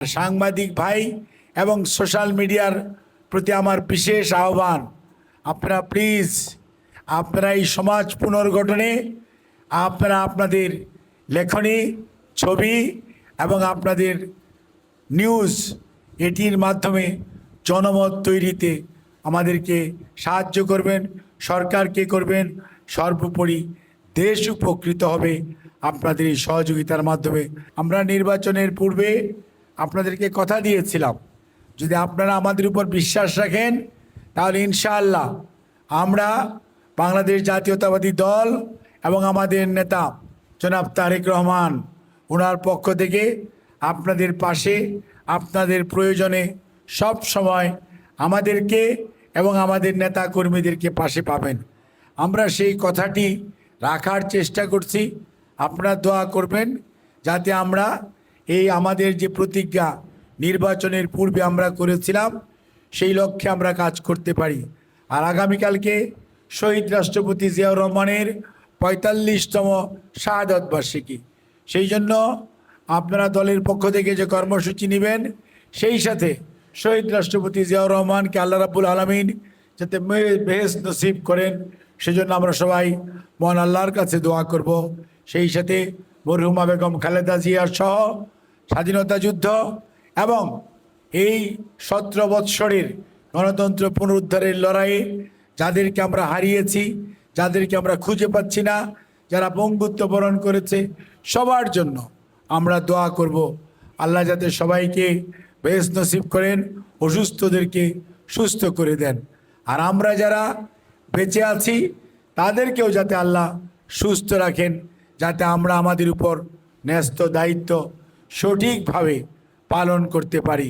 সাংবাদিক ভাই এবং সোশ্যাল মিডিয়ার প্রতি আমার বিশেষ আহ্বান, আপনারা প্লিজ আপনারা এই সমাজ পুনর্গঠনে আপনারা আপনাদের লেখনী, ছবি এবং আপনাদের নিউজ এটির মাধ্যমে জনমত তৈরিতে আমাদেরকে সাহায্য করবেন, সরকারকে করবেন, সর্বোপরি দেশ উপকৃত হবে আপনাদের এই সহযোগিতার মাধ্যমে। আমরা নির্বাচনের পূর্বে আপনাদেরকে কথা দিয়েছিলাম, যদি আপনারা আমাদের উপর বিশ্বাস রাখেন তাহলে ইনশাআল্লাহ আমরা বাংলাদেশ জাতীয়তাবাদী দল এবং আমাদের নেতা জনাব তারেক রহমান ওনার পক্ষ থেকে আপনাদের পাশে, আপনাদের প্রয়োজনে সব সময় আমাদেরকে এবং আমাদের নেতা কর্মীদেরকে পাশে পাবেন। আমরা সেই কথাটি রাখার চেষ্টা করছি। আপনারা দোয়া করবেন যাতে আমরা এই আমাদের যে প্রতিজ্ঞা নির্বাচনের পূর্বে আমরা করেছিলাম সেই লক্ষ্যে আমরা কাজ করতে পারি। আর আগামীকালকে শহীদ রাষ্ট্রপতি জিয়াউর রহমানের ৪৫তম শাহাদত বার্ষিকী, সেই জন্য আপনারা দলের পক্ষ থেকে যে কর্মসূচি নেবেন সেই সাথে শহীদ রাষ্ট্রপতি জিয়াউর রহমানকে আল্লাহ রাব্বুল আলামিন যাতে বেহেশত নসিব করেন সেজন্য আমরা সবাই মহান আল্লাহর কাছে দোয়া করব। সেই সাথে মরহুমা বেগম খালেদা জিয়ার সহ স্বাধীনতা যুদ্ধ এবং এই ১৭ বৎসরের গণতন্ত্র পুনরুদ্ধারের লড়াইয়ে যাদেরকে আমরা হারিয়েছি, যাদেরকে আমরা খুঁজে পাচ্ছি না, যারা পঙ্গুত্ব বরণ করেছে, সবার জন্য আমরা দোয়া করব আল্লাহ যাতে সবাইকে বেহেশত নসিব করেন, অসুস্থদেরকে সুস্থ করে দেন। আর আমরা যারা বেঁচে আছি তাদেরকেও যাতে আল্লাহ সুস্থ রাখেন, যাতে আমরা আমাদের উপর ন্যস্ত দায়িত্ব সঠিকভাবে পালন করতে পারি।